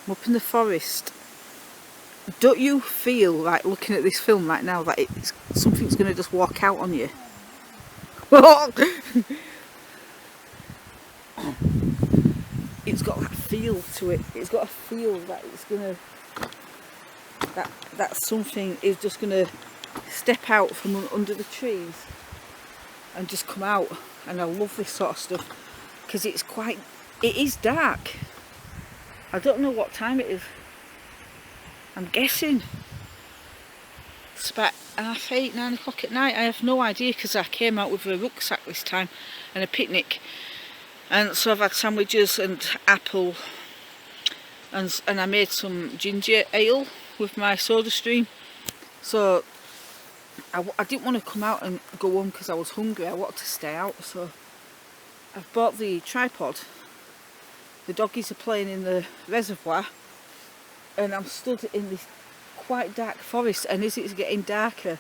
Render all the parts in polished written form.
I'm up in the forest. Don't you feel like looking at this film right now that something's going to just walk out on you? It's got that feel to it. It's got a feel that it's gonna that something is just gonna step out from under the trees and just come out. And I love this sort of stuff because it is dark. I don't know what time it is. I'm guessing it's about 8:30, 9 o'clock at night. I have no idea because I came out with a rucksack this time and a picnic, and so I've had sandwiches and apple, and I made some ginger ale with my soda stream. So I didn't want to come out and go home because I was hungry. I wanted to stay out, so I've bought the tripod. The doggies are playing in the reservoir, and I'm stood in this quite dark forest, and as it's getting darker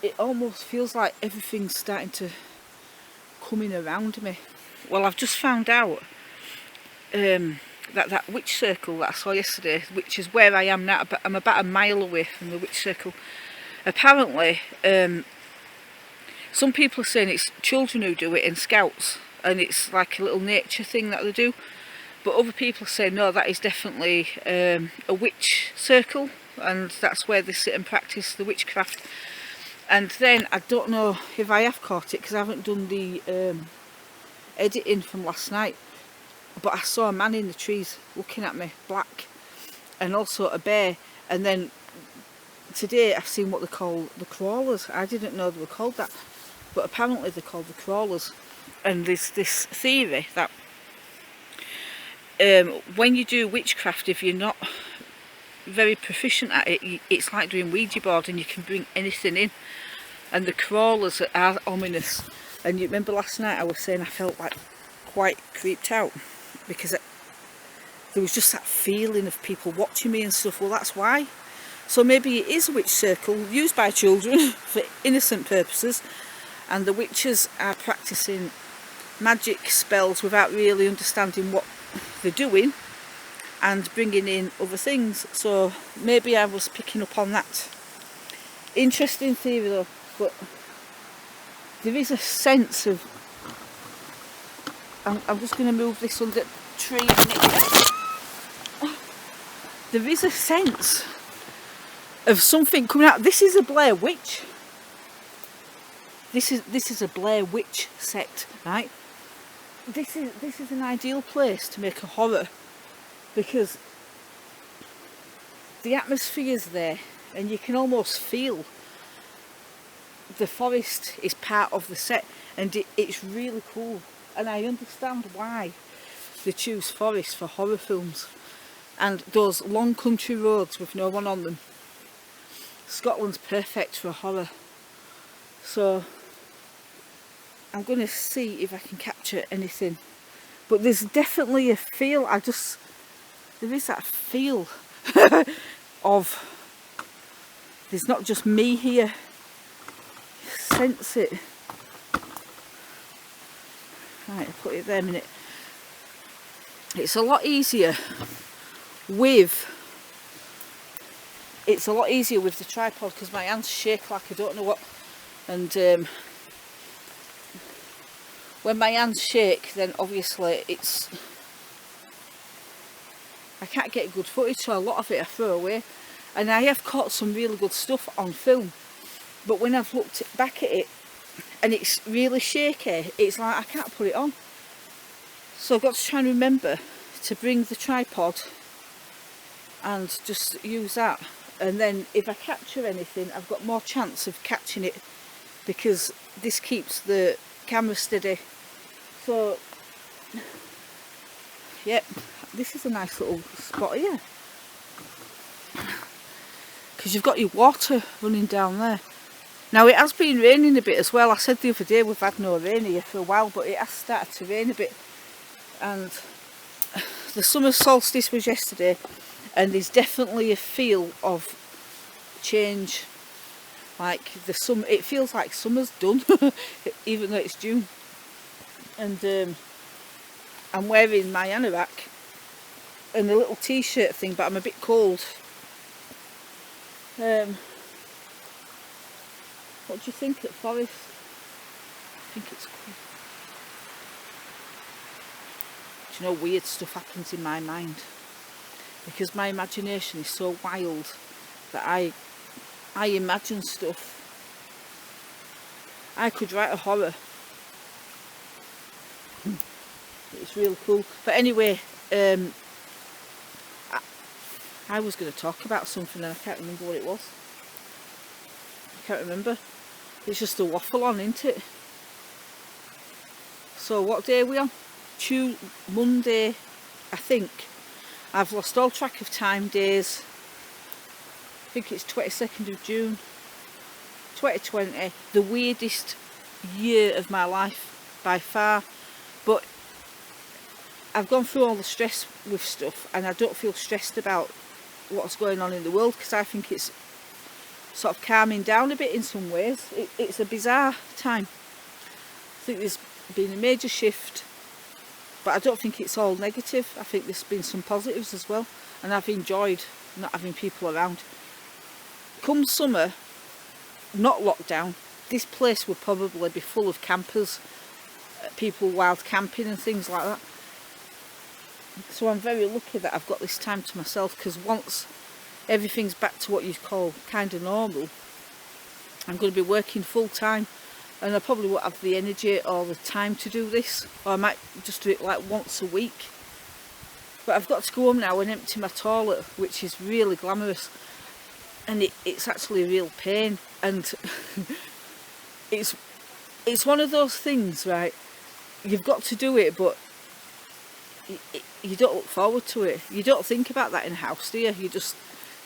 it almost feels like everything's starting to come in around me. Well, I've just found out that witch circle that I saw yesterday, which is where I am now, but I'm about a mile away from the witch circle. Apparently some people are saying it's children who do it in Scouts and it's like a little nature thing that they do, but other people say no, that is definitely a witch circle, and that's where they sit and practice the witchcraft. And then I don't know if I have caught it because I haven't done the editing from last night, but I saw a man in the trees looking at me, black, and also a bear. And then today I've seen what they call the crawlers. I didn't know they were called that, but apparently they're called the crawlers. And there's this theory that when you do witchcraft, if you're not very proficient at it, it's like doing Ouija board and you can bring anything in. And the crawlers are ominous. And you remember last night I was saying I felt like quite creeped out because there was just that feeling of people watching me and stuff. Well, that's why. So maybe it is a witch circle used by children for innocent purposes, and the witches are practicing magic spells without really understanding what they're doing and bringing in other things. So maybe I was picking up on that. Interesting theory though, but there is a sense of, I'm just going to move this under the tree a minute. There is a sense of something coming out. This is a Blair Witch. This is a Blair Witch sect, right? This is an ideal place to make a horror because the atmosphere's there and you can almost feel the forest is part of the set, and it's really cool. And I understand why they choose forest for horror films and those long country roads with no one on them. Scotland's perfect for a horror. So I'm going to see if I can capture anything. But there's definitely a feel, there is that feel of, there's not just me here. Sense it. Right, I'll put it there a minute. It's a lot easier with the tripod because my hands shake like I don't know what, and when my hands shake then obviously I can't get good footage, so a lot of it I throw away. And I have caught some really good stuff on film, but when I've looked back at it and it's really shaky, it's like I can't put it on. So I've got to try and remember to bring the tripod and just use that. And then if I capture anything, I've got more chance of catching it because this keeps the camera steady. So, yep, this is a nice little spot here because you've got your water running down there. Now it has been raining a bit as well. I said the other day we've had no rain here for a while, but it has started to rain a bit. And the summer solstice was yesterday, and there's definitely a feel of change. Like it feels like summer's done, even though it's June. And I'm wearing my anorak and a little t-shirt thing, but I'm a bit cold. What do you think at Forest? I think it's cool. Do you know, weird stuff happens in my mind because my imagination is so wild that I imagine stuff. I could write a horror. It's real cool. But anyway, I was going to talk about something and I can't remember what it was. I can't remember. It's just a waffle on, isn't it? So what day are we on? Monday, I think. I've lost all track of time, days. I think it's 22nd of June 2020. The weirdest year of my life by far. But I've gone through all the stress with stuff and I don't feel stressed about what's going on in the world because I think it's sort of calming down a bit in some ways. It's a bizarre time. I think there's been a major shift, but I don't think it's all negative. I think there's been some positives as well, and I've enjoyed not having people around. Come summer, not lockdown, this place will probably be full of campers, people wild camping and things like that. So I'm very lucky that I've got this time to myself, because once everything's back to what you call kind of normal, I'm going to be working full time and I probably won't have the energy or the time to do this, or I might just do it like once a week. But I've got to go home now and empty my toilet, which is really glamorous, and it's actually a real pain, and it's one of those things, right, you've got to do it, but you don't look forward to it. You don't think about that in a house, do you? You just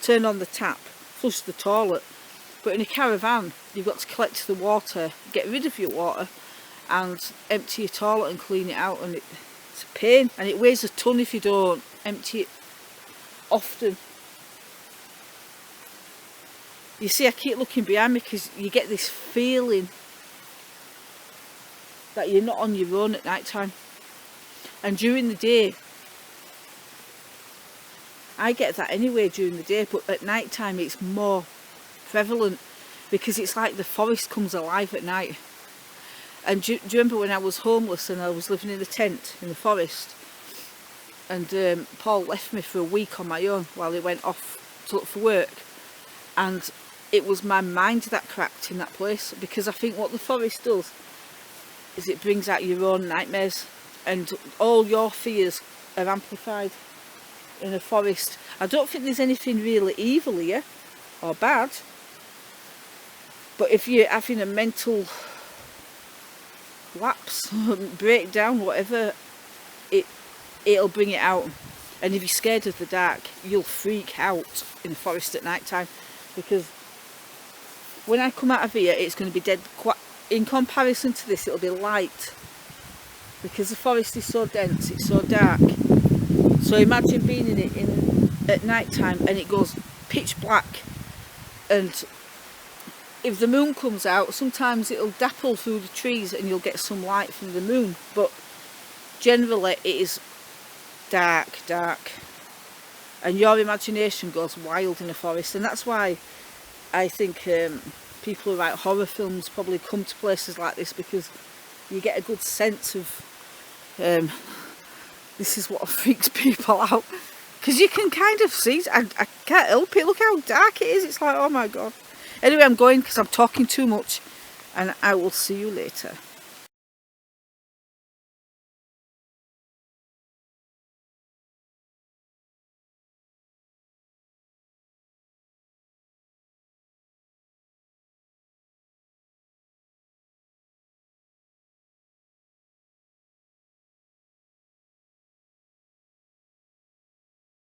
turn on the tap, flush the toilet. But in a caravan, you've got to collect the water, get rid of your water, and empty your toilet and clean it out. And it's a pain, and it weighs a ton if you don't empty it often. You see, I keep looking behind me because you get this feeling that you're not on your own at night time. And during the day, I get that anyway during the day, but at night time it's more prevalent because it's like the forest comes alive at night. And do you remember when I was homeless and I was living in a tent in the forest, and Paul left me for a week on my own while he went off to look for work, and it was my mind that cracked in that place, because I think what the forest does is it brings out your own nightmares, and all your fears are amplified in a forest. I don't think there's anything really evil here or bad, but if you're having a mental lapse, breakdown, whatever, it'll bring it out. And if you're scared of the dark, you'll freak out in the forest at night time, because when I come out of here, it's going to be dead quiet. In comparison to this, it'll be light, because the forest is so dense, it's so dark. So imagine being in it at night time and it goes pitch black, and if the moon comes out, sometimes it'll dapple through the trees and you'll get some light from the moon, but generally it is dark, and your imagination goes wild in a forest. And that's why I think people who write horror films probably come to places like this, because you get a good sense of this is what freaks people out, because you can kind of see, I can't help it, look how dark it is, it's like, oh my god. Anyway, I'm going because I'm talking too much, and I will see you later.